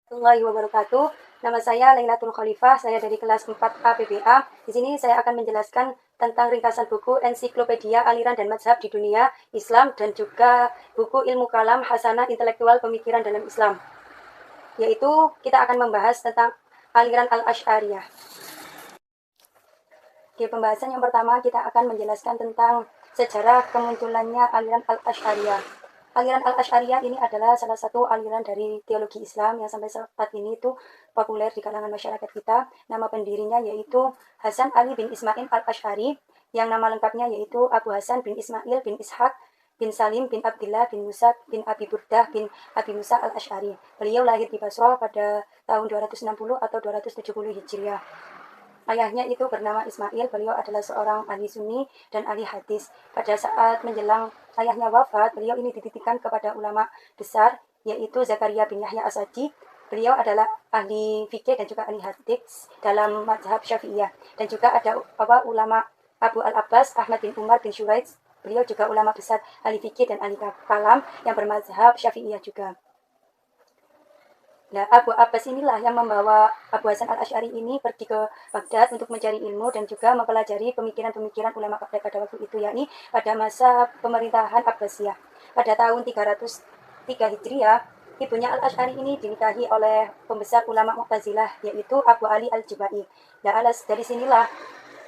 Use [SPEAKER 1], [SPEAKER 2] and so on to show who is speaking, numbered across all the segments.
[SPEAKER 1] Warahmatullahi wabarakatuh. Nama saya Lailatul Khalifah, saya dari kelas 4A PBA. Di sini saya akan menjelaskan tentang ringkasan buku Ensiklopedia Aliran dan Mazhab di Dunia Islam dan juga buku Ilmu Kalam Hasanah Intelektual Pemikiran dalam Islam. Yaitu kita akan membahas tentang aliran Al-Asy'ariyah. Di pembahasan yang pertama kita akan menjelaskan tentang sejarah kemunculannya aliran Al-Asy'ariyah. Aliran Al-Asy'ariyah ini adalah salah satu aliran dari teologi Islam yang sampai saat ini itu populer di kalangan masyarakat kita. Nama pendirinya yaitu Hasan Ali bin Ismail Al-Asy'ari, yang nama lengkapnya yaitu Abu Hasan bin Ismail bin Ishaq bin Salim bin Abdillah bin Musa bin Abi Burdah bin Abi Musa Al-Asy'ari. Beliau lahir di Basrah pada tahun 260 atau 270 Hijriah. Ayahnya itu bernama Ismail, beliau adalah seorang ahli sunni dan ahli hadis. Pada saat menjelang ayahnya wafat, beliau ini dititipkan kepada ulama besar, yaitu Zakaria bin Yahya As-Saji. Beliau adalah ahli fikih dan juga ahli hadis dalam mazhab Syafi'iyah. Dan juga ada ulama Abu Al-Abbas, Ahmad bin Umar bin Shuraid. Beliau juga ulama besar ahli fikih dan ahli kalam yang bermazhab Syafi'iyah juga. Nah, Abu Abbas inilah yang membawa Abu Hasan Al-Asy'ari ini pergi ke Baghdad untuk mencari ilmu dan juga mempelajari pemikiran-pemikiran ulama pada waktu itu, yakni pada masa pemerintahan Abbasiyah. Pada tahun 303 Hijriah, ibunya Al-Asy'ari ini dinikahi oleh pembesar ulama Mu'tazilah, yaitu Abu Ali Al-Jubai. Nah, dari sinilah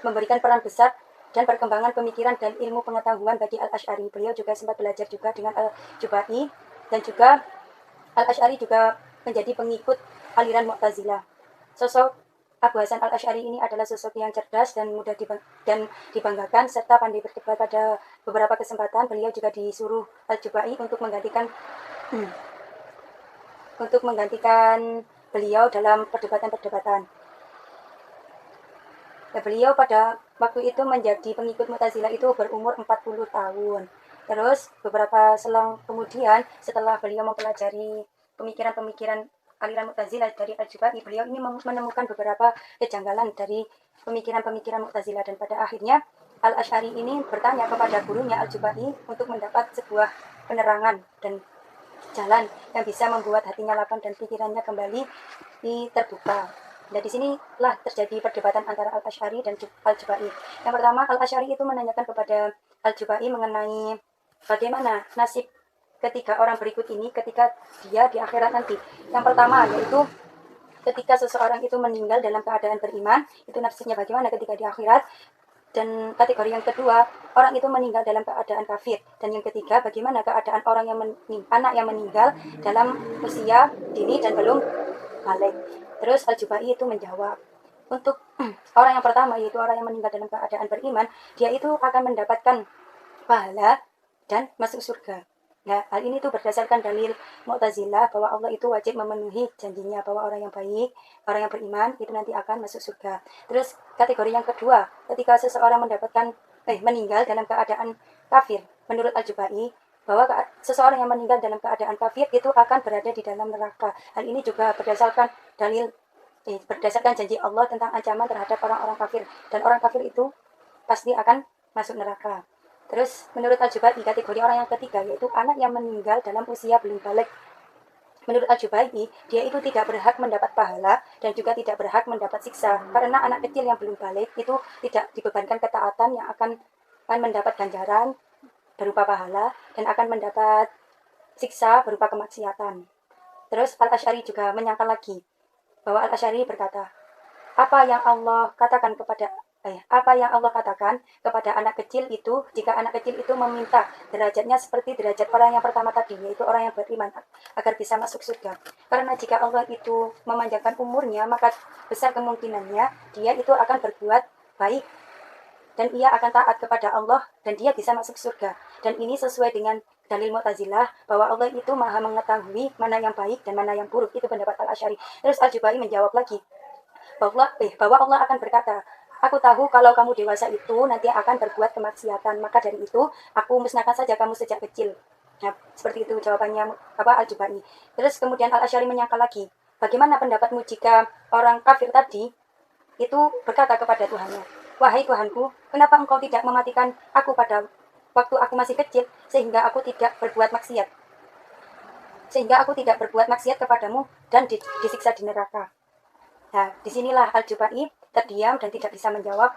[SPEAKER 1] memberikan peran besar dan perkembangan pemikiran dan ilmu pengetahuan bagi Al-Asy'ari. Beliau juga sempat belajar juga dengan Al-Jubai, dan juga Al-Asy'ari juga menjadi pengikut aliran Mu'tazilah. Sosok Abu Hasan Al-Asy'ari ini adalah sosok yang cerdas dan mudah dibanggakan serta pandai berdebat. Pada beberapa kesempatan beliau juga disuruh Al-Jubai untuk menggantikan beliau dalam perdebatan-perdebatan. Nah, beliau pada waktu itu menjadi pengikut Mu'tazilah itu berumur 40 tahun. Terus beberapa selang kemudian setelah beliau mempelajari pemikiran-pemikiran aliran Mu'tazilah dari Al-Jubai, beliau ini menemukan beberapa kejanggalan dari pemikiran-pemikiran Mu'tazilah, dan pada akhirnya Al-Asy'ari ini bertanya kepada gurunya Al-Jubai untuk mendapat sebuah penerangan dan jalan yang bisa membuat hatinya lapang dan pikirannya kembali terbuka. Nah, di sinilah terjadi perdebatan antara Al-Asy'ari dan Al-Jubai. Yang pertama, Al-Asy'ari itu menanyakan kepada Al-Jubai mengenai bagaimana nasib ketiga orang berikut ini ketika dia di akhirat nanti. Yang pertama yaitu ketika seseorang itu meninggal dalam keadaan beriman, itu nasibnya bagaimana ketika di akhirat. Dan kategori yang kedua, orang itu meninggal dalam keadaan kafir. Dan yang ketiga, bagaimana keadaan orang anak yang meninggal dalam usia dini dan belum balik. Terus Al-Jubai itu menjawab, untuk orang yang pertama, yaitu orang yang meninggal dalam keadaan beriman, dia itu akan mendapatkan pahala dan masuk surga. Nah, hal ini tuh berdasarkan dalil Mu'tazilah bahwa Allah itu wajib memenuhi janjinya bahwa orang yang baik, orang yang beriman itu nanti akan masuk surga. Terus kategori yang kedua, ketika seseorang meninggal dalam keadaan kafir, menurut Al-Jubai bahwa seseorang yang meninggal dalam keadaan kafir itu akan berada di dalam neraka. Hal ini juga berdasarkan janji Allah tentang ancaman terhadap orang-orang kafir, dan orang kafir itu pasti akan masuk neraka. Terus menurut Al-Jubai, kategori orang yang ketiga yaitu anak yang meninggal dalam usia belum balik. Menurut Al-Jubai, dia itu tidak berhak mendapat pahala dan juga tidak berhak mendapat siksa, karena anak kecil yang belum balik itu tidak dibebankan ketaatan yang akan mendapat ganjaran berupa pahala dan akan mendapat siksa berupa kemaksiatan. Terus Al-Asy'ari juga menyangkal lagi bahwa Al-Asy'ari berkata, apa yang Allah katakan kepada anak kecil itu, jika anak kecil itu meminta derajatnya seperti derajat orang yang pertama tadi, yaitu orang yang beriman, agar bisa masuk surga. Karena jika Allah itu memanjangkan umurnya, maka besar kemungkinannya dia itu akan berbuat baik dan ia akan taat kepada Allah dan dia bisa masuk surga. Dan ini sesuai dengan dalil Mu'tazilah bahwa Allah itu maha mengetahui mana yang baik dan mana yang buruk. Itu pendapat Al-Asy'ari. Terus Al-Jubai menjawab lagi bahwa Allah akan berkata, aku tahu kalau kamu dewasa itu nanti akan berbuat kemaksiatan, maka dari itu aku musnahkan saja kamu sejak kecil. Nah, seperti itu jawabannya Al-Jubai. Terus kemudian Al-Asy'ari menyangkal lagi, bagaimana pendapatmu jika orang kafir tadi itu berkata kepada Tuhannya, wahai Tuhanku, kenapa engkau tidak mematikan aku pada waktu aku masih kecil sehingga aku tidak berbuat maksiat? sehingga aku tidak berbuat maksiat kepadamu dan disiksa di neraka. Nah, disinilah Al-Jubai terdiam dan tidak bisa menjawab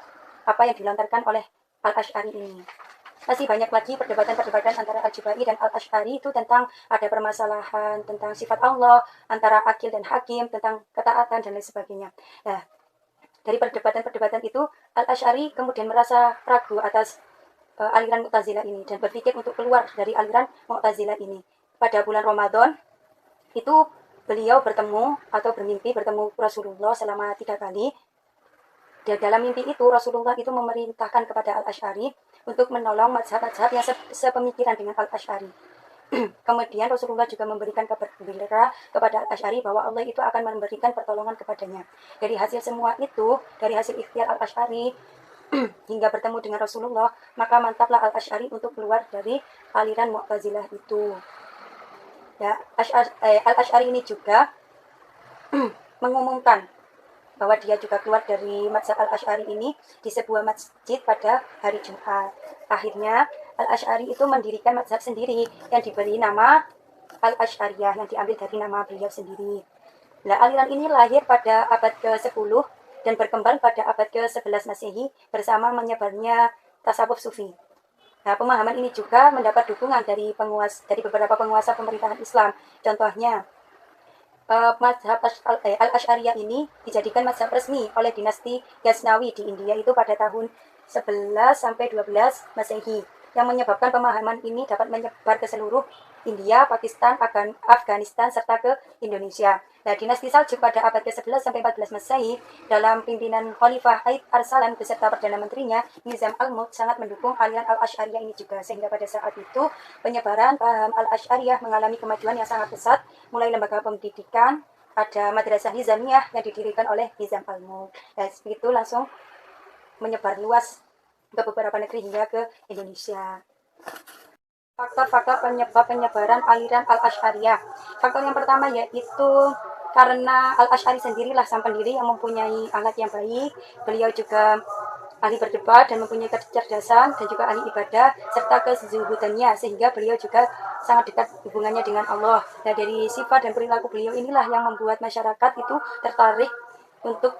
[SPEAKER 1] apa yang dilontarkan oleh Al-Asy'ari ini. Masih banyak lagi perdebatan-perdebatan antara Al-Jubai dan Al-Asy'ari itu tentang ada permasalahan tentang sifat Allah, antara akil dan hakim, tentang ketaatan dan lain sebagainya. Nah, dari perdebatan-perdebatan itu, Al-Asy'ari kemudian merasa ragu atas aliran Mu'tazilah ini dan berpikir untuk keluar dari aliran Mu'tazilah ini. Pada bulan Ramadan, itu beliau bertemu atau bermimpi bertemu Rasulullah selama 3 kali. Dan dalam mimpi itu Rasulullah itu memerintahkan kepada Al-Asy'ari untuk menolong mazhab-mazhab yang sepemikiran dengan Al-Asy'ari. Kemudian Rasulullah juga memberikan kabar gembira kepada Al-Asy'ari bahwa Allah itu akan memberikan pertolongan kepadanya. Dari hasil semua itu, dari hasil ikhtiar Al-Asy'ari hingga bertemu dengan Rasulullah, maka mantaplah Al-Asy'ari untuk keluar dari aliran Mu'tazilah itu. Ya, Al-Asy'ari ini juga mengumumkan bahwa dia juga keluar dari mazhab Al-Asy'ari ini di sebuah masjid pada hari Jumat. Akhirnya Al-Asy'ari itu mendirikan mazhab sendiri yang diberi nama Al-Asy'ariyah, yang diambil dari nama beliau sendiri. Nah, aliran ini lahir pada abad ke-10 dan berkembang pada abad ke-11 Masehi bersama menyebarnya tasawuf sufi. Nah, pemahaman ini juga mendapat dukungan dari beberapa penguasa pemerintahan Islam. Contohnya, mazhab Al-Asy'ariyah ini dijadikan mazhab resmi oleh dinasti Ghaznawi di India itu pada tahun 11 sampai 12 Masehi, yang menyebabkan pemahaman ini dapat menyebar ke seluruh India, Pakistan, Afghanistan, serta ke Indonesia. Nah, dinasti Saljuk pada abad ke-11 sampai 14 Masehi dalam pimpinan Khalifah Aid Arsalan beserta Perdana Menterinya Nizam al-Mulk sangat mendukung aliran Al-Asy'ariyah ini juga, sehingga pada saat itu penyebaran paham Al-Asy'ariyah mengalami kemajuan yang sangat pesat, mulai lembaga pendidikan, ada madrasah Nizamiyah yang didirikan oleh Nizam al-Mulk. Dan begitu langsung menyebar luas ke beberapa negeri hingga ke Indonesia. Faktor-faktor penyebab penyebaran aliran Al-Asy'ariyah. Faktor yang pertama yaitu karena Al-Asy'ari sendirilah sang pendiri yang mempunyai alat yang baik. Beliau juga ahli berdebat dan mempunyai kecerdasan dan juga ahli ibadah serta kezuhudannya, sehingga beliau juga sangat dekat hubungannya dengan Allah. Nah, dari sifat dan perilaku beliau inilah yang membuat masyarakat itu tertarik untuk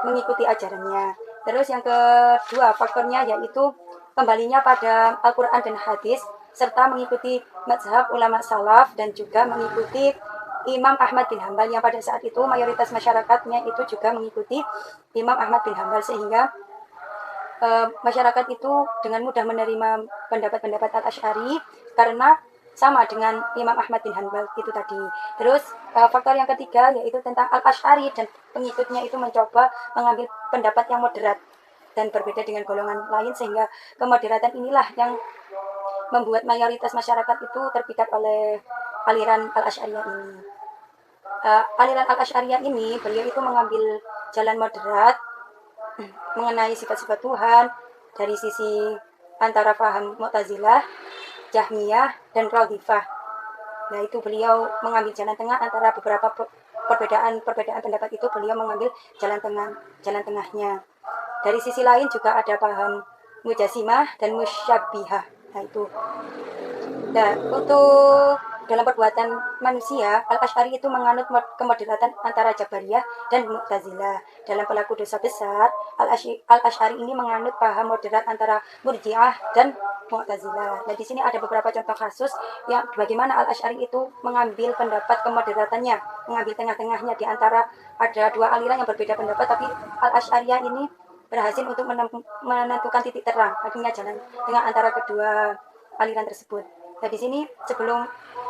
[SPEAKER 1] mengikuti ajarannya. Terus yang kedua faktornya yaitu kembalinya pada Al-Quran dan Hadis, serta mengikuti mazhab ulama salaf dan juga mengikuti Imam Ahmad bin Hambal, yang pada saat itu mayoritas masyarakatnya itu juga mengikuti Imam Ahmad bin Hambal, sehingga masyarakat itu dengan mudah menerima pendapat-pendapat Al-Asy'ari karena sama dengan Imam Ahmad bin Hanbal itu tadi. Terus faktor yang ketiga yaitu tentang Al-Asy'ari dan pengikutnya itu mencoba mengambil pendapat yang moderat dan berbeda dengan golongan lain, sehingga kemoderatan inilah yang membuat mayoritas masyarakat itu terpikat oleh aliran Al-Asy'ariyah ini. Aliran Al-Asy'ariyah ini beliau itu mengambil jalan moderat mengenai sifat-sifat Tuhan dari sisi antara paham Mu'tazilah, Jahmiyah, dan Rafidhah. Nah, itu beliau mengambil jalan tengah antara beberapa perbedaan pendapat itu, beliau mengambil jalan tengahnya. Dari sisi lain juga ada paham Mujassimah dan Musyabbihah. Nah, itu. Nah, untuk dalam perbuatan manusia, Al-Asy'ari itu menganut kemoderatan antara Jabariyah dan Mu'tazilah. Dalam pelaku dosa besar, Al-Asy'ari ini menganut paham moderat antara Murji'ah dan Mu'tazilah. Nah, di sini ada beberapa contoh kasus yang bagaimana Al-Asy'ari itu mengambil pendapat kemoderatannya, mengambil tengah-tengahnya di antara ada dua aliran yang berbeda pendapat, tapi Al-Asy'ariyah ini berhasil untuk menentukan titik terang, artinya jalan tengah antara kedua aliran tersebut. Nah, di sini sebelum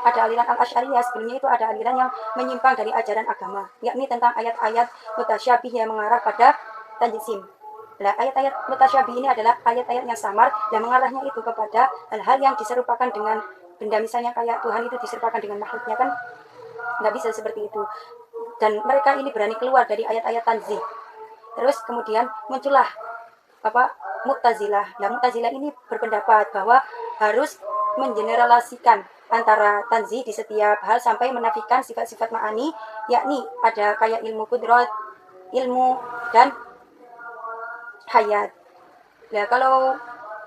[SPEAKER 1] ada aliran Al-Asy'ariyah, sebelumnya itu ada aliran yang menyimpang dari ajaran agama, yakni tentang ayat-ayat mutasyabih yang mengarah pada tajsim. Nah, ayat-ayat mutasyabih ini adalah ayat-ayat yang samar dan mengarahnya itu kepada hal-hal yang diserupakan dengan benda, misalnya kayak Tuhan itu diserupakan dengan makhluknya, kan nggak bisa seperti itu. Dan mereka ini berani keluar dari ayat-ayat tanzih. Terus kemudian muncullah Mu'tazilah. Nah, Mu'tazilah ini berpendapat bahwa harus mengeneralisasikan antara tanzih di setiap hal sampai menafikan sifat-sifat ma'ani, yakni ada kayak ilmu kudrat, ilmu, dan hayat. Nah, kalau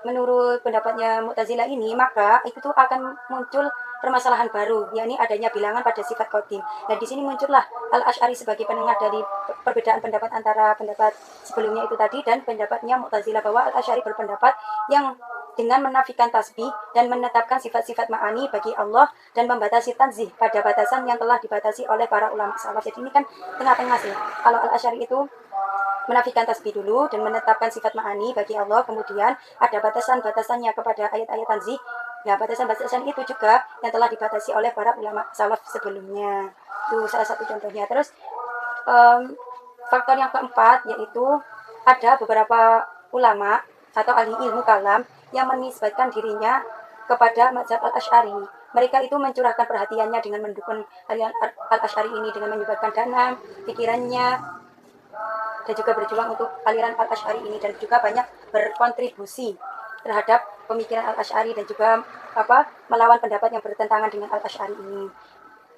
[SPEAKER 1] menurut pendapatnya Mu'tazilah ini, maka itu akan muncul permasalahan baru, yakni adanya bilangan pada sifat qadim. Nah, di sini muncullah Al-Asy'ari sebagai penengah dari perbedaan pendapat antara pendapat sebelumnya itu tadi dan pendapatnya Mu'tazilah, bahwa Al-Asy'ari berpendapat yang dengan menafikan tasbih dan menetapkan sifat-sifat ma'ani bagi Allah dan membatasi tanzih pada batasan yang telah dibatasi oleh para ulama salaf. Jadi ini kan tengah-tengah sih. Kalau Al-Asy'ari itu menafikan tasbih dulu dan menetapkan sifat ma'ani bagi Allah, kemudian ada batasan-batasannya kepada ayat-ayat tanzih. Nah, batasan-batasan itu juga yang telah dibatasi oleh para ulama salaf sebelumnya. Itu salah satu contohnya. Terus faktor yang keempat yaitu ada beberapa ulama atau ahli ilmu kalam yang menisbatkan dirinya kepada mazhab Al-Asy'ari. Mereka itu mencurahkan perhatiannya dengan mendukung aliran Al-Asy'ari ini dengan menyebabkan dana pikirannya dan juga berjuang untuk aliran Al-Asy'ari ini, dan juga banyak berkontribusi terhadap pemikiran Al-Asy'ari dan juga melawan pendapat yang bertentangan dengan Al-Asy'ari ini.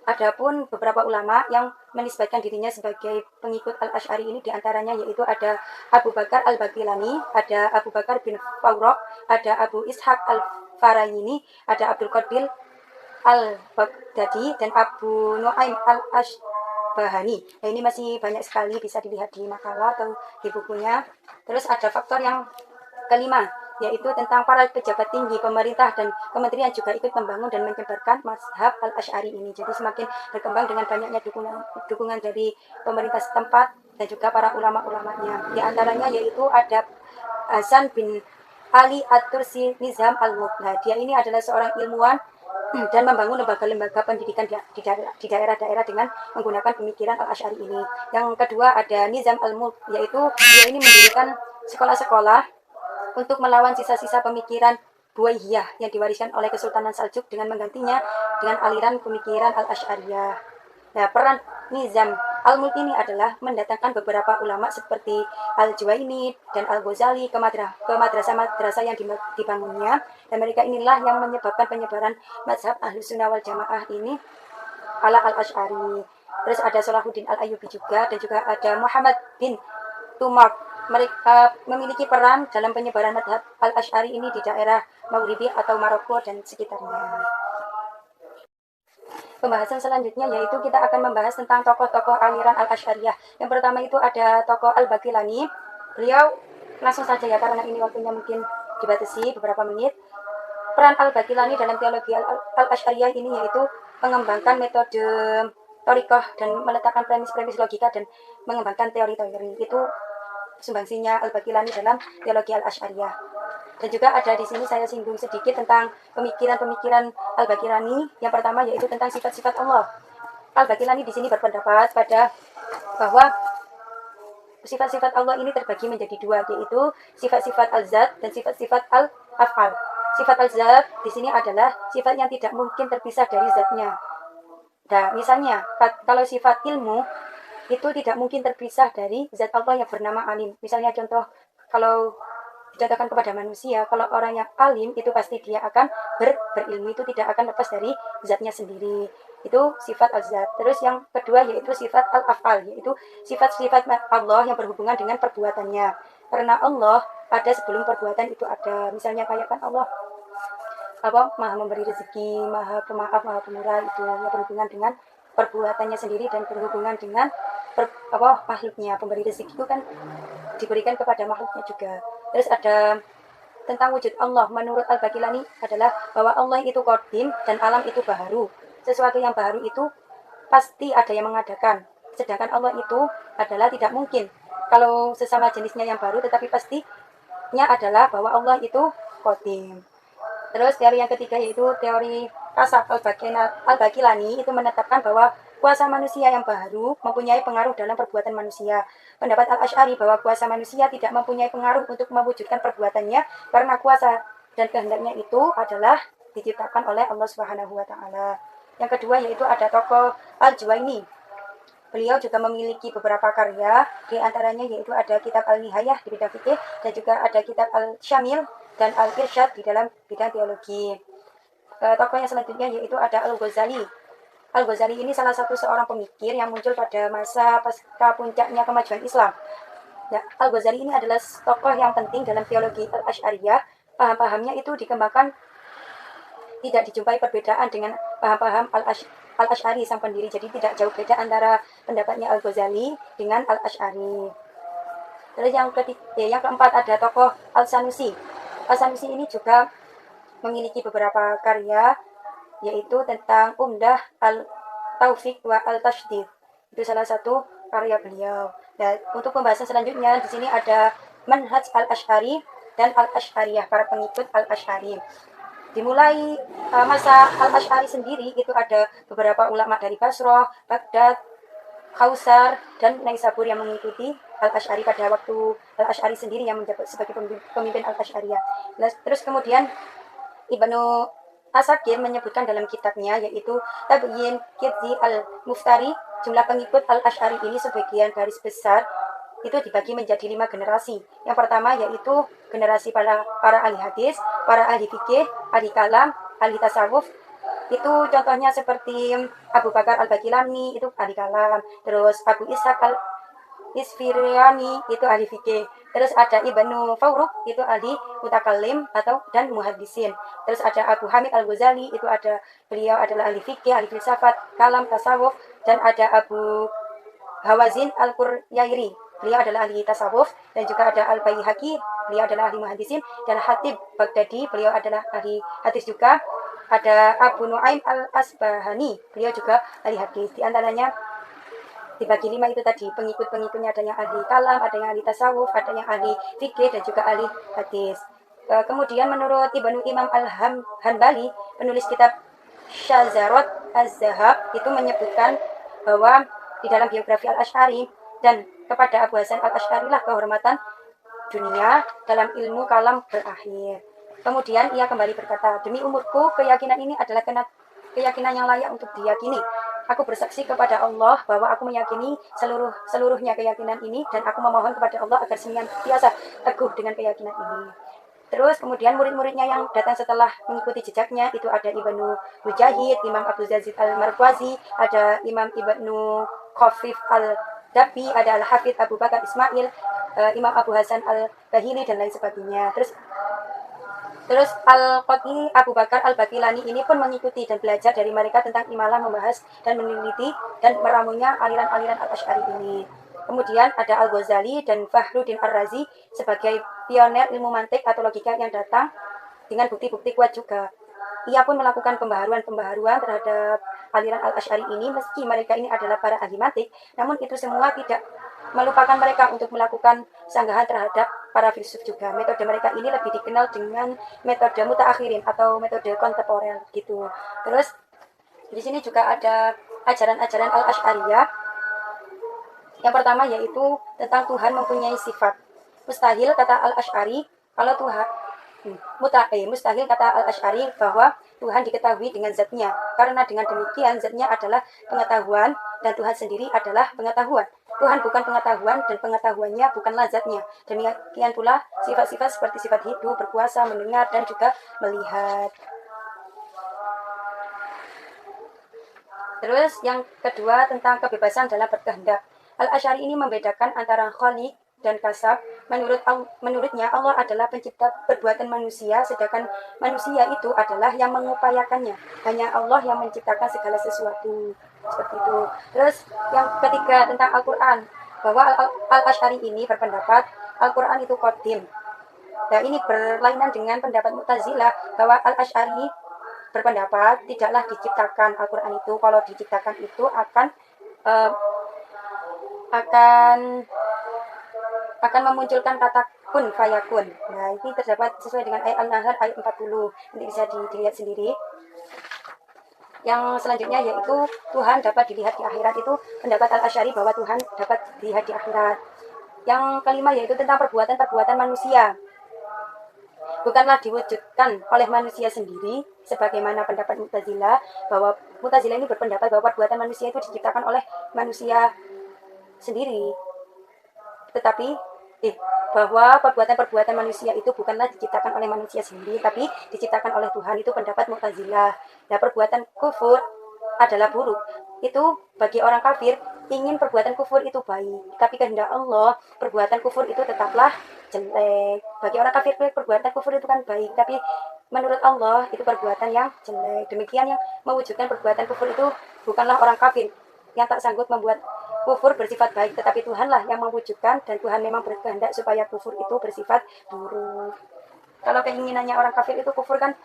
[SPEAKER 1] Adapun beberapa ulama yang menisbatkan dirinya sebagai pengikut Al-Asy'ari ini diantaranya yaitu ada Abu Bakar Al-Baqilani, ada Abu Bakar bin Fawraq, ada Abu Ishaq Al-Farayini, ada Abdul Qadir Al-Baghdadi, dan Abu Nu'aim Al-Ashbahani. Nah, ini masih banyak sekali, bisa dilihat di makalah atau di bukunya. Terus ada faktor yang kelima, yaitu tentang para pejabat tinggi pemerintah dan kementerian juga ikut membangun dan menyebarkan mazhab Al-Asy'ari ini. Jadi semakin berkembang dengan banyaknya dukungan dari pemerintah setempat dan juga para ulama-ulamanya. Di antaranya yaitu ada Hasan bin Ali At-Tursi Nizam Al-Mulk. Dia ini adalah seorang ilmuwan dan membangun lembaga-lembaga pendidikan di daerah-daerah dengan menggunakan pemikiran Al-Asy'ari ini. Yang kedua ada Nizam Al-Mulk, yaitu dia ini mendirikan sekolah-sekolah untuk melawan sisa-sisa pemikiran Buwaihiyah yang diwariskan oleh Kesultanan Saljuk dengan menggantinya dengan aliran pemikiran Al-Asy'ariyah. Nah, peran Nizam Al-Mulk ini adalah mendatangkan beberapa ulama seperti Al-Juwaini dan Al-Ghazali ke madrasah-madrasah yang dibangunnya, dan mereka inilah yang menyebabkan penyebaran mazhab Ahlus Sunnah wal Jamaah ini ala Al-Asy'ari. Terus ada Salahuddin Al-Ayyubi juga, dan juga ada Muhammad bin Tumarq. Mereka memiliki peran dalam penyebaran mazhab Al-Asy'ari ini di daerah Maghribi atau Maroko dan sekitarnya. Pembahasan selanjutnya yaitu kita akan membahas tentang tokoh-tokoh aliran Al-Asy'ariyah. Yang pertama itu ada tokoh Al-Baqilani. Beliau langsung saja ya, karena ini waktunya mungkin dibatasi beberapa menit. Peran Al-Baqilani dalam teologi Al-Asy'ariyah ini yaitu mengembangkan metode thoriqah dan meletakkan premis-premis logika dan mengembangkan teori-teori. Itu sumbangsinya Al-Baqilani dalam teologi Al-Asy'ariyah. Dan juga ada di sini saya singgung sedikit tentang pemikiran-pemikiran Al-Baqilani. Yang pertama yaitu tentang sifat-sifat Allah. Al-Baqilani di sini berpendapat bahwa sifat-sifat Allah ini terbagi menjadi dua, yaitu sifat-sifat al-zat dan sifat-sifat al-af'al. Sifat al-zat di sini adalah sifat yang tidak mungkin terpisah dari zatnya. Nah, misalnya kalau sifat ilmu itu tidak mungkin terpisah dari zat Allah yang bernama alim. Misalnya contoh, kalau dicontohkan kepada manusia, kalau orang yang alim itu pasti dia akan berilmu, itu tidak akan lepas dari zatnya sendiri. Itu sifat al-zat. Terus yang kedua yaitu sifat al-af'al, yaitu sifat-sifat Allah yang berhubungan dengan perbuatannya. Karena Allah ada sebelum perbuatan itu ada. Misalnya kayak kan Allah maha memberi rezeki, maha pemaaf, maha pemurah, itu yang berhubungan dengan perbuatannya sendiri dan berhubungan dengan makhluknya. Pemberi rezeki itu kan diberikan kepada makhluknya juga. Terus ada tentang wujud Allah. Menurut Al-Baqilani adalah bahwa Allah itu qadim dan alam itu baharu. Sesuatu yang baharu itu pasti ada yang mengadakan. Sedangkan Allah itu adalah tidak mungkin. Kalau sesama jenisnya yang baru, tetapi pastinya adalah bahwa Allah itu qadim. Terus teori yang ketiga yaitu teori Kasaf Al-Baqilani itu menetapkan bahwa kuasa manusia yang baru mempunyai pengaruh dalam perbuatan manusia. Pendapat Al-Asy'ari bahwa kuasa manusia tidak mempunyai pengaruh untuk mewujudkan perbuatannya karena kuasa dan kehendaknya itu adalah diciptakan oleh Allah Subhanahu wa taala. Yang kedua yaitu ada tokoh Al-Juwaini. Beliau juga memiliki beberapa karya, di antaranya yaitu ada kitab Al-Nihayah di bidang fikih dan juga ada kitab Al-Syamil dan Al-Irsyad di dalam bidang teologi. Tokoh yang selanjutnya yaitu ada Al-Ghazali. Al-Ghazali ini salah satu seorang pemikir yang muncul pada masa pasca puncaknya kemajuan Islam. Nah, Al-Ghazali ini adalah tokoh yang penting dalam teologi Al-Asy'ariyah. Paham-pahamnya itu dikembangkan tidak dijumpai perbedaan dengan paham-paham Al-Asy'ari sang pendiri. Jadi tidak jauh beda antara pendapatnya Al-Ghazali dengan Al-Asy'ari. Terus yang keempat ada tokoh Al-Sanusi. Al-Sanusi ini juga memiliki beberapa karya, yaitu tentang Umdah Al-Taufiq wa Al-Tashdid. Itu salah satu karya beliau. Dan untuk pembahasan selanjutnya di sini ada Manhaj Al-Asy'ari dan Al-Asy'ariyah, para pengikut Al-Asy'ari. Dimulai masa Al-Asy'ari sendiri itu ada beberapa ulama dari Basrah, Baghdad, Kausar, dan Naisabur yang mengikuti Al-Asy'ari pada waktu Al-Asy'ari sendiri yang menjabat sebagai pemimpin Al-Asy'ariyah. Terus kemudian Ibnu Asakir menyebutkan dalam kitabnya, yaitu Tabyin Kidzi Al-Muftari, jumlah pengikut Al-Asy'ari ini sebagian garis besar itu dibagi menjadi 5 generasi. Yang pertama yaitu generasi para ahli hadis, para ahli fikih, ahli kalam, ahli tasawuf. Itu contohnya seperti Abu Bakar Al-Bakilani, itu ahli kalam. Terus Abu Ishaq Al-Isfirani, itu ahli fikih. Terus ada Ibnu Fawruk, itu ahli mutakallim dan muhaddisin. Terus ada Abu Hamid Al-Ghazali, beliau adalah ahli fikih, ahli filsafat, kalam, tasawuf. Dan ada Abu Hawazin Al-Quryairi, beliau adalah ahli tasawuf. Dan juga ada Al-Baihaqi, beliau adalah ahli muhaddisin. Dan Khatib Baghdadi, beliau adalah ahli hadis juga. Ada Abu Nuaim Al-Asbahani, beliau juga ahli hadis. Di antaranya dibagi 5 itu tadi, pengikut-pengikutnya ada yang ahli kalam, ada yang ahli tasawuf, ada yang ahli fikih, dan juga ahli hadis. Kemudian menurut Ibnu Imam Al-Hanbali, penulis kitab Syazarot Az-Zahab, itu menyebutkan bahwa di dalam biografi Al-Asy'ari, dan kepada Abu Hasan Al-Asy'ari lah kehormatan dunia dalam ilmu kalam berakhir. Kemudian ia kembali berkata, demi umurku, keyakinan ini adalah keyakinan yang layak untuk diyakini. Aku bersaksi kepada Allah bahwa aku meyakini seluruhnya keyakinan ini, dan aku memohon kepada Allah agar senantiasa teguh dengan keyakinan ini. Terus kemudian murid-muridnya yang datang setelah mengikuti jejaknya itu ada Ibnu Mujahid, Imam Abu Yazid Al-Marwazi, ada Imam Ibnu Khafif Al-Dabbi, ada Al-Hafidh Abu Bakar Ismail, Imam Abu Hasan Al-Bahili, dan lain sebagainya. Terus Al-Qadhi Abu Bakar Al-Bakilani ini pun mengikuti dan belajar dari mereka tentang imalah, membahas dan meneliti dan meramunya aliran-aliran Al-Asy'ari ini. Kemudian ada Al-Ghazali dan Fakhruddin Ar-Razi sebagai pioner ilmu mantik atau logika yang datang dengan bukti-bukti kuat juga. Ia pun melakukan pembaharuan terhadap aliran Al-Asy'ari ini, meski mereka ini adalah para ahli mantik, namun itu semua tidak melupakan mereka untuk melakukan sanggahan terhadap para filsuf juga. Metode mereka ini lebih dikenal dengan metode mutaakhirin atau metode kontemporer gitu. Terus di sini juga ada ajaran-ajaran Al-Asy'ariyah. Yang pertama yaitu tentang Tuhan mempunyai sifat. Mustahil kata Al-Asy'ari kalau Tuhan mustahil kata Al-Asy'ari bahwa Tuhan diketahui dengan zatnya, karena dengan demikian zatnya adalah pengetahuan dan Tuhan sendiri adalah pengetahuan. Tuhan bukan pengetahuan dan pengetahuannya bukanlah zatnya. Demikian pula sifat-sifat seperti sifat hidup, berkuasa, mendengar, dan juga melihat. Terus yang kedua tentang kebebasan dalam berkehendak. Al-Asy'ari ini membedakan antara khaliq dan kasab. Menurutnya Allah adalah pencipta perbuatan manusia, sedangkan manusia itu adalah yang mengupayakannya. Hanya Allah yang menciptakan segala sesuatu. Seperti itu. Terus yang ketiga tentang Al-Quran, bahwa Al-Asy'ari ini berpendapat Al-Quran itu qadim. Nah ini berlainan dengan pendapat Mu'tazilah, bahwa Al-Asy'ari berpendapat tidaklah diciptakan Al-Quran itu. Kalau diciptakan itu akan memunculkan kata kun fayakun. Nah ini terdapat sesuai dengan ayat An-Nahl ayat 40. Nanti bisa dilihat sendiri. Yang selanjutnya yaitu Tuhan dapat dilihat di akhirat, itu pendapat Al-Asy'ari bahwa Tuhan dapat dilihat di akhirat. Yang kelima yaitu tentang perbuatan-perbuatan manusia. Bukanlah diwujudkan oleh manusia sendiri, sebagaimana pendapat Mu'tazilah, bahwa Mu'tazilah ini berpendapat bahwa perbuatan manusia itu diciptakan oleh manusia sendiri. Tetapi bahwa perbuatan-perbuatan manusia itu bukanlah diciptakan oleh manusia sendiri, tapi diciptakan oleh Tuhan. Itu pendapat Mu'tazilah. Nah, perbuatan kufur adalah buruk. Itu bagi orang kafir, ingin perbuatan kufur itu baik. Tapi kehendak Allah, perbuatan kufur itu tetaplah jelek. Bagi orang kafir, perbuatan kufur itu kan baik. Tapi menurut Allah itu perbuatan yang jelek. Demikian yang mewujudkan perbuatan kufur itu bukanlah orang kafir yang tak sanggup membuat kufur bersifat baik, tetapi Tuhanlah yang mewujudkan, dan Tuhan memang berkehendak supaya kufur itu bersifat buruk. Kalau keinginannya orang kafir itu kufur kan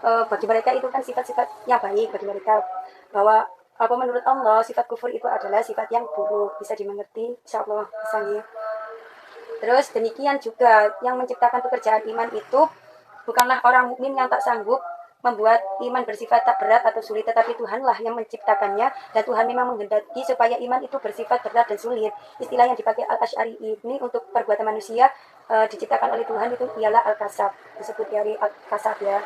[SPEAKER 1] bagi mereka itu kan sifat-sifatnya baik bagi mereka, bahwa apa menurut Allah sifat kufur itu adalah sifat yang buruk. Bisa dimengerti insyaallah bisa ya. Terus demikian juga yang menciptakan pekerjaan iman itu bukanlah orang mukmin yang tak sanggup membuat iman bersifat tak berat atau sulit, tetapi Tuhanlah yang menciptakannya, dan Tuhan memang menghendaki supaya iman itu bersifat berat dan sulit. Istilah yang dipakai Al-Asy'ari ini untuk perbuatan manusia diciptakan oleh Tuhan itu ialah Al-Kasab, disebut dari Al-Kasab ya.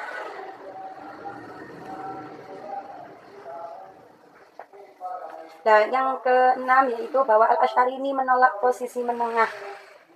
[SPEAKER 1] Nah, yang keenam yaitu bahwa Al-Asy'ari ini menolak posisi menengah.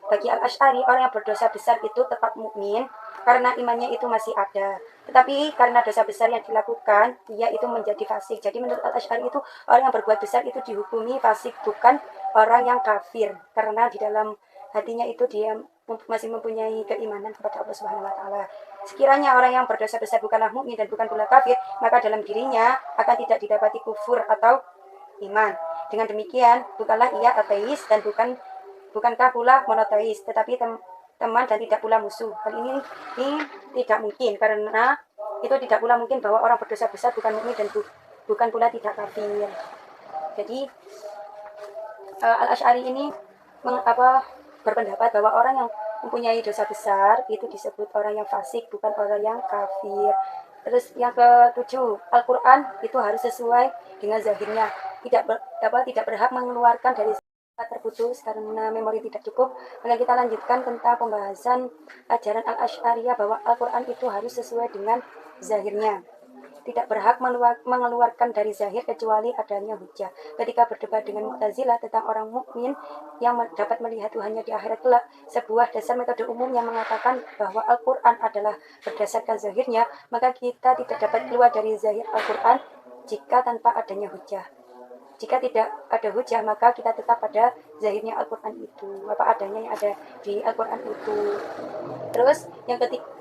[SPEAKER 1] Bagi Al-Asy'ari, orang yang berdosa besar itu tetap mukmin karena imannya itu masih ada. Tetapi karena dosa besar yang dilakukan, dia itu menjadi fasik. Jadi menurut Al-Asy'ari itu orang yang berbuat besar itu dihukumi fasik, bukan orang yang kafir. Karena di dalam hatinya itu dia masih mempunyai keimanan kepada Allah Subhanahu wa taala. Sekiranya orang yang berdosa besar bukanlah mukmin dan bukan pula kafir, maka dalam dirinya akan tidak didapati kufur atau iman. Dengan demikian, bukanlah ia ateis dan bukankah pula monoteis, tetapi teman dan tidak pula musuh. Hal ini tidak mungkin, karena itu tidak pula mungkin bahwa orang berdosa besar bukan mukmin dan bukan pula tidak kafir. Jadi Al-Asy'ari ini berpendapat bahwa orang yang mempunyai dosa besar itu disebut orang yang fasik, bukan orang yang kafir. Terus yang ketujuh, Al-Quran itu harus sesuai dengan zahirnya, tidak berhak mengeluarkan dari terputus karena memori tidak cukup. Maka kita lanjutkan tentang pembahasan ajaran Al-Asy'ariyah bahwa Al-Quran itu harus sesuai dengan zahirnya, tidak berhak mengeluarkan dari zahir kecuali adanya hujah. Ketika berdebat dengan Mu'tazilah tentang orang mukmin yang dapat melihat Tuhannya di akhirat kelak, sebuah dasar metode umum yang mengatakan bahwa Al-Quran adalah berdasarkan zahirnya, maka kita tidak dapat keluar dari zahir Al-Quran jika tanpa adanya hujah. Jika tidak ada hujah, maka kita tetap pada zahirnya Al-Quran itu, apa adanya yang ada di Al-Quran itu. Terus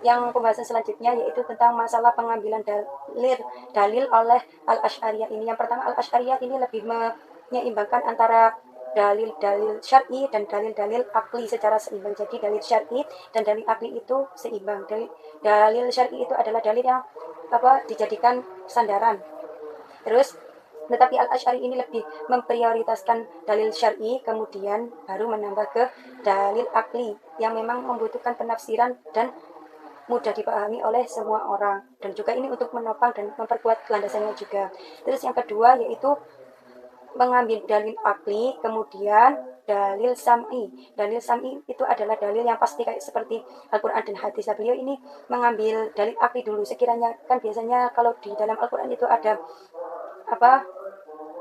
[SPEAKER 1] yang pembahasan selanjutnya yaitu tentang masalah pengambilan dalil oleh Al-Asy'ariyah ini. Yang pertama, Al-Asy'ariyah ini lebih menyeimbangkan antara dalil-dalil syar'i dan dalil-dalil akli secara seimbang. Jadi dalil syar'i dan dalil akli itu seimbang. Dalil syar'i itu adalah dalil yang dijadikan sandaran. Terus tetapi Al-Asy'ari ini lebih memprioritaskan dalil syar'i, kemudian baru menambah ke dalil akli yang memang membutuhkan penafsiran dan mudah dipahami oleh semua orang, dan juga ini untuk menopang dan memperkuat landasannya juga. Terus yang kedua yaitu mengambil dalil akli, kemudian dalil sam'i. Dalil sam'i itu adalah dalil yang pasti kayak seperti Al-Quran dan hadis. Beliau ini mengambil dalil akli dulu. Sekiranya kan biasanya kalau di dalam Al-Quran itu ada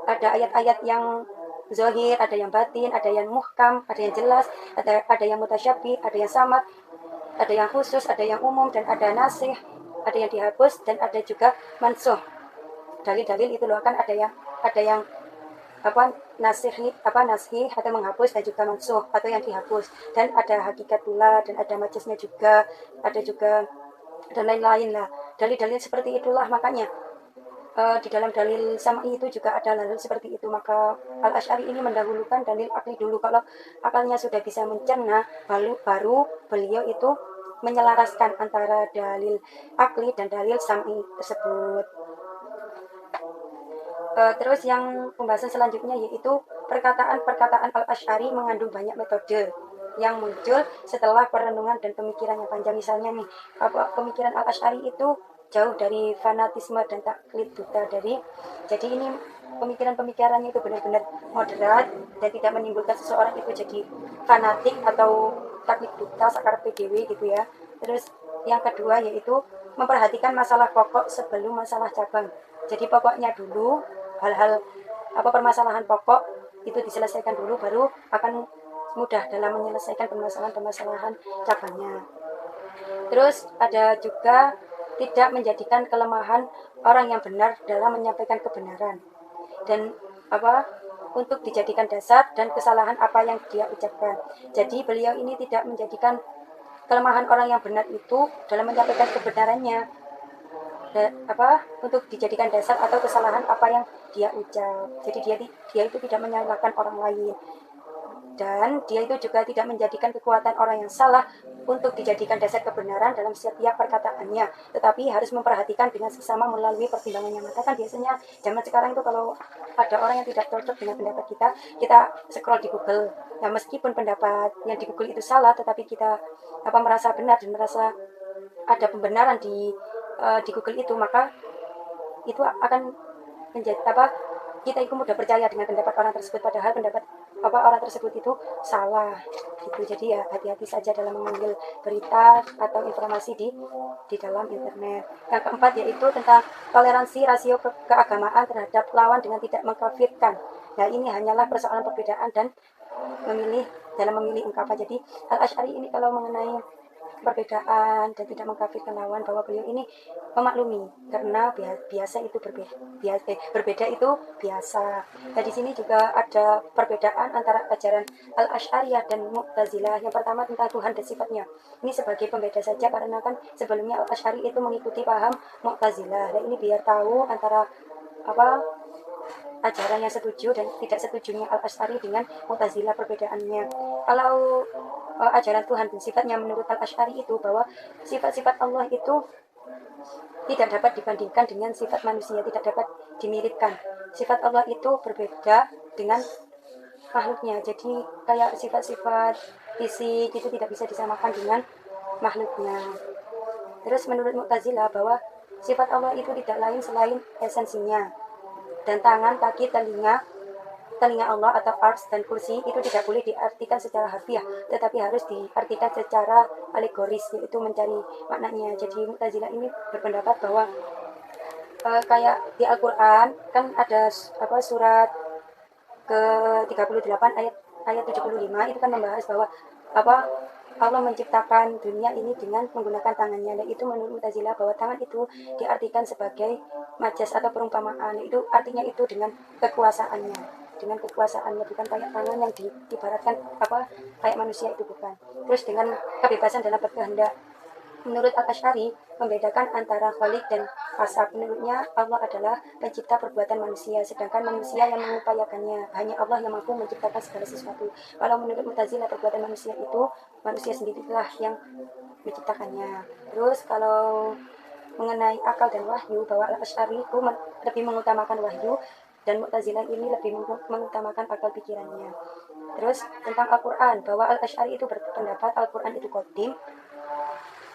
[SPEAKER 1] ayat-ayat yang zahir, ada yang batin, ada yang muhkam, ada yang jelas, ada yang mutasyabih, ada yang samad, ada yang khusus, ada yang umum, dan ada nasih, ada yang dihapus, dan ada juga mansuh. Dalil-dalil itu loh kan ada yang nasih atau menghapus, dan juga mansuh atau yang dihapus, dan ada hakikat pula, dan ada majasnya juga, ada juga dan lain-lain lah. Dalil-dalil seperti itulah, makanya di dalam dalil sam'i itu juga ada dalil seperti itu. Maka Al-Asy'ari ini mendahulukan dalil akli dulu. Kalau akalnya sudah bisa mencerna, baru beliau itu menyelaraskan antara dalil akli dan dalil sam'i tersebut. Terus yang pembahasan selanjutnya yaitu perkataan-perkataan Al-Asy'ari mengandung banyak metode yang muncul setelah perenungan dan pemikiran yang panjang. Misalnya nih, pemikiran Al-Asy'ari itu jauh dari fanatisme dan taklid buta. Jadi ini pemikirannya itu benar-benar moderat dan tidak menimbulkan seseorang itu jadi fanatik atau taklid buta sakar PDW gitu ya. Terus yang kedua yaitu memperhatikan masalah pokok sebelum masalah cabang. Jadi pokoknya dulu, hal-hal permasalahan pokok itu diselesaikan dulu, baru akan mudah dalam menyelesaikan permasalahan cabangnya. Terus ada juga tidak menjadikan kelemahan orang yang benar dalam menyampaikan kebenaran, dan untuk dijadikan dasar dan kesalahan apa yang dia ucapkan. Jadi beliau ini tidak menjadikan kelemahan orang yang benar itu dalam menyampaikan kebenarannya, untuk dijadikan dasar atau kesalahan apa yang dia ucap. Jadi dia itu tidak menyalahkan orang lain, dan dia itu juga tidak menjadikan kekuatan orang yang salah untuk dijadikan dasar kebenaran dalam setiap perkataannya, tetapi harus memperhatikan dengan sesama melalui pertimbangan yang matang. Kan biasanya zaman sekarang itu kalau ada orang yang tidak cocok dengan pendapat kita scroll di Google. Nah, meskipun pendapat yang di Google itu salah, tetapi kita merasa benar dan merasa ada pembenaran di Google itu, maka itu akan menjadi kita itu mudah percaya dengan pendapat orang tersebut, padahal pendapat orang tersebut itu salah gitu. Jadi ya hati-hati saja dalam mengambil berita atau informasi di dalam internet. Yang keempat yaitu tentang toleransi rasio keagamaan terhadap lawan dengan tidak mengkafirkan. Nah, ini hanyalah persoalan perbedaan dan memilih ungkapan. Jadi Al-Asy'ari ini kalau mengenai perbedaan dan tidak mengkafirkan lawan, bahwa beliau ini memaklumi karena biasa itu berbeda itu biasa. Nah, di sini juga ada perbedaan antara ajaran Al-Asy'ariyah dan Mu'tazilah. Yang pertama tentang Tuhan dan sifatnya. Ini sebagai pembeda saja, karena kan sebelumnya Al-Asy'ari itu mengikuti paham Mu'tazilah. Dan ini biar tahu antara ajaran yang setuju dan tidak setujunya Al-Asy'ari dengan Mu'tazilah perbedaannya. Kalau ajaran Tuhan dan sifatnya menurut Al-Asy'ari itu bahwa sifat-sifat Allah itu tidak dapat dibandingkan dengan sifat manusia, tidak dapat dimiripkan. Sifat Allah itu berbeda dengan makhluknya. Jadi kayak sifat-sifat fisik itu tidak bisa disamakan dengan makhluknya. Terus menurut Mu'tazilah bahwa sifat Allah itu tidak lain selain esensinya. Dan tangan, kaki, telinga Allah atau ars dan kursi itu tidak boleh diartikan secara harfiah, tetapi harus diartikan secara alegoris, yaitu mencari maknanya. Jadi Mu'tazilah ini berpendapat bahwa kayak di Al-Quran kan ada surat ke 38 ayat 75 itu kan membahas bahwa Allah menciptakan dunia ini dengan menggunakan tangannya. Dan itu menurut Mu'tazilah bahwa tangan itu diartikan sebagai majas atau perumpamaan. Itu artinya itu dengan kekuasaannya, bukan kayak tangan yang diibaratkan kayak manusia, itu bukan. Terus dengan kebebasan dalam berkehendak. Menurut Al-Asy'ari membedakan antara Khalik dan Kasab. Menurutnya Allah adalah pencipta perbuatan manusia, sedangkan manusia yang mengupayakannya. Hanya Allah yang mampu menciptakan segala sesuatu. Kalau menurut Mu'tazilah perbuatan manusia itu manusia sendirilah yang menciptakannya. Terus kalau mengenai akal dan wahyu, bahwa Al-Asy'ari itu lebih mengutamakan wahyu, dan Mu'tazilah ini lebih mengutamakan akal pikirannya. Terus tentang Al-Quran, bahwa Al-Asy'ari itu berpendapat Al-Quran itu qadim,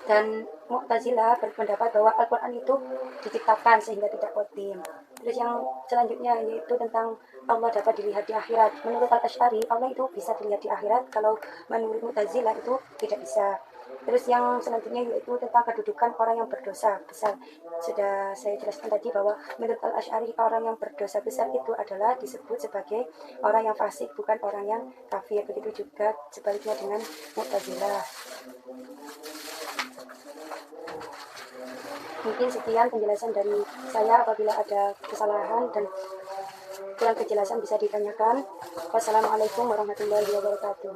[SPEAKER 1] dan Mu'tazilah berpendapat bahwa Al-Quran itu diciptakan sehingga tidak qadim. Terus yang selanjutnya yaitu tentang Allah dapat dilihat di akhirat. Menurut Al-Asy'ari Allah itu bisa dilihat di akhirat, kalau menurut Mu'tazilah itu tidak bisa. Terus yang selanjutnya yaitu tentang kedudukan orang yang berdosa besar. Sudah saya jelaskan tadi bahwa menurut Al-Asy'ari orang yang berdosa besar itu adalah disebut sebagai orang yang fasik, bukan orang yang kafir. Begitu juga sebaliknya dengan Mu'tazilah. Mungkin sekian penjelasan dari saya. Apabila ada kesalahan dan kurang kejelasan bisa ditanyakan. Wassalamualaikum warahmatullahi wabarakatuh.